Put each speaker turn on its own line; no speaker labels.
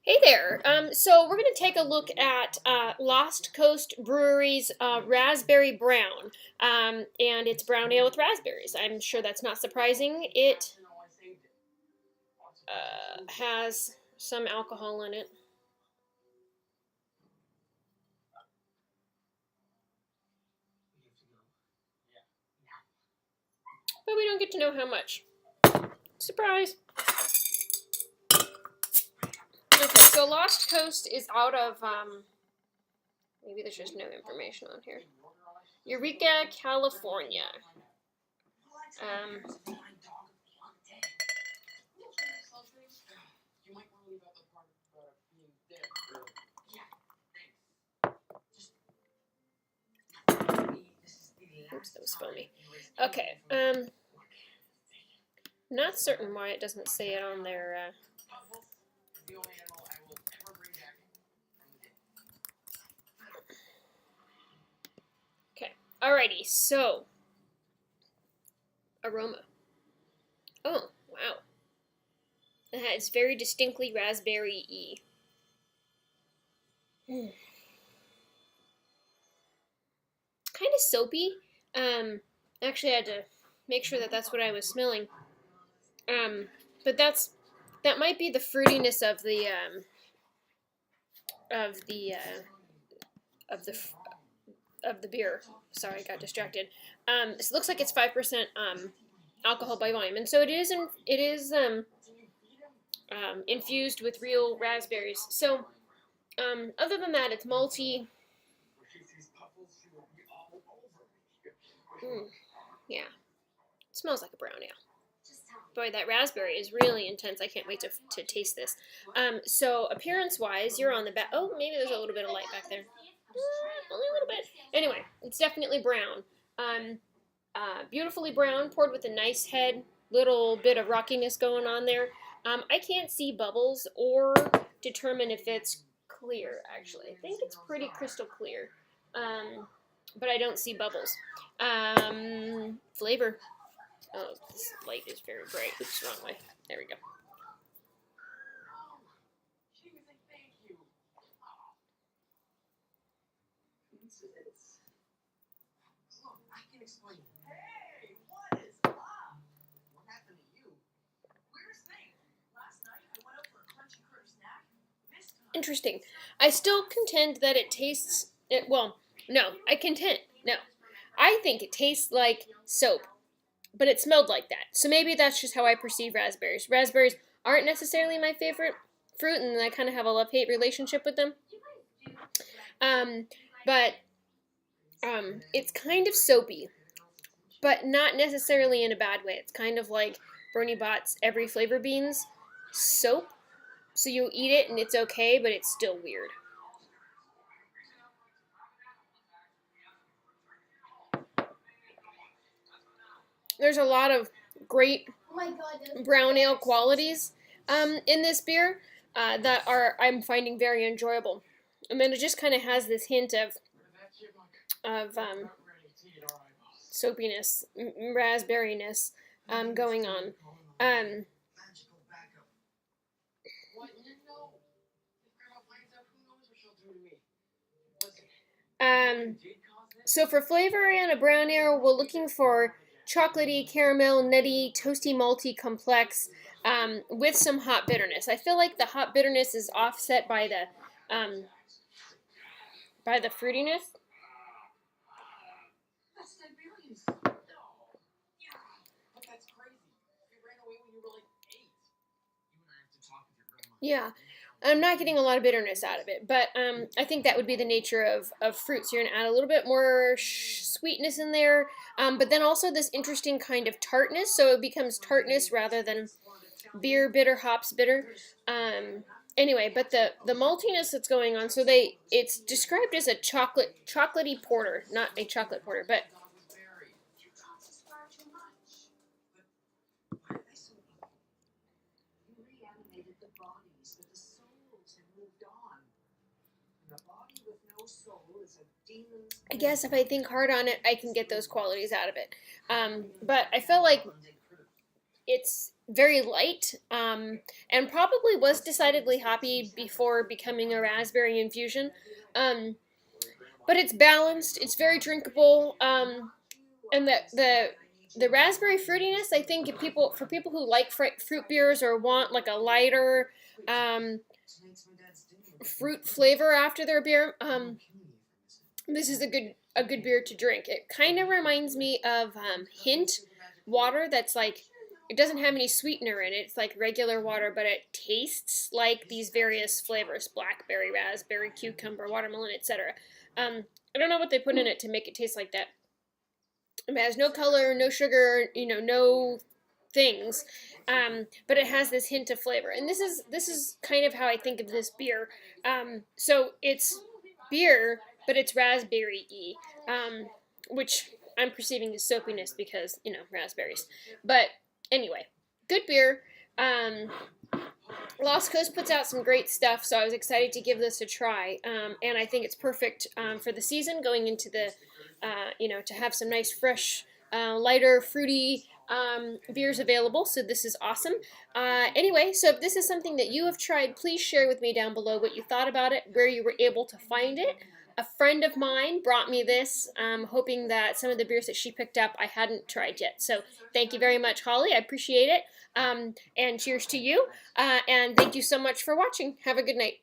Hey there. So we're going to take a look at Lost Coast Brewery's Raspberry Brown, and it's brown ale with raspberries. I'm sure that's not surprising. It has some alcohol in it, but we don't get to know how much. Surprise! Okay, so Lost Coast is out of maybe there's just no information on here. Eureka, California. Um, Oops, that was foamy. Okay. Not certain why it doesn't say it on their. Okay. Alrighty. So, aroma. Oh, wow. It's very distinctly raspberry-y. Kind of soapy. Actually, I had to make sure that that's what I was smelling. But that might be the fruitiness of the of the of the of the beer. Sorry, I got distracted. It looks like it's 5% alcohol by volume, and so it is infused with real raspberries. So, other than that, it's malty. Yeah, it smells like a brown ale. Boy, that raspberry is really intense. I can't wait to taste this. So appearance-wise, you're on the back. Oh, maybe there's a little bit of light back there. Only a little bit. Anyway, it's definitely brown. Beautifully brown, poured with a nice head. Little bit of rockiness going on there. I can't see bubbles or determine if it's clear, actually. I think it's pretty crystal clear. But I don't see bubbles. Flavor. Oh, this light is very bright. Oops, wrong way. There we go. Interesting. I still contend that it tastes. Well, no, I contend. No. I think it tastes like soap, but it smelled like that. So maybe that's just how I perceive raspberries. Raspberries aren't necessarily my favorite fruit, and I kind of have a love-hate relationship with them. But it's kind of soapy, but not necessarily in a bad way. It's kind of like Bernie Bott's Every Flavor Beans soap. So you eat it and it's okay, but it's still weird. There's a lot of great brown ale qualities in this beer that I'm finding very enjoyable. And then it just kind of has this hint of soapiness, raspberryness going on. So for flavor in a brown ale, we're looking for chocolatey, caramel, nutty, toasty, malty complex with some hot bitterness. I feel like the hot bitterness is offset by the fruitiness. Yeah, I'm not getting a lot of bitterness out of it, but I think that would be the nature of fruits. You're going to add a little bit more sweetness in there, but then also this interesting kind of tartness, so it becomes tartness rather than beer bitter, hops bitter. Anyway, but the maltiness that's going on, so it's described as a chocolatey porter, not a chocolate porter, but I guess if I think hard on it, I can get those qualities out of it. But I feel like it's very light, and probably was decidedly hoppy before becoming a raspberry infusion. Um, but it's balanced. It's very drinkable. And the raspberry fruitiness, I think, if people for people who like fruit beers or want like a lighter um, fruit flavor after their beer, this is a good beer to drink. It kind of reminds me of Hint water. That's like, it doesn't have any sweetener in it. It's like regular water, but it tastes like these various flavors: blackberry, raspberry, cucumber, watermelon, etc. I don't know what they put in it to make it taste like that. It has no color, no sugar, no things, but it has this hint of flavor. And this is kind of how I think of this beer. So it's beer, but it's raspberry-y, which I'm perceiving as soapiness because raspberries. But anyway, good beer. Lost Coast puts out some great stuff, so I was excited to give this a try. And I think it's perfect for the season, going into the, to have some nice, fresh, lighter, fruity beers available. So this is awesome. Anyway, so if this is something that you have tried, please share with me down below what you thought about it, where you were able to find it. A friend of mine brought me this, hoping that some of the beers that she picked up I hadn't tried yet. So thank you very much, Holly. I appreciate it. And cheers to you. And thank you so much for watching. Have a good night.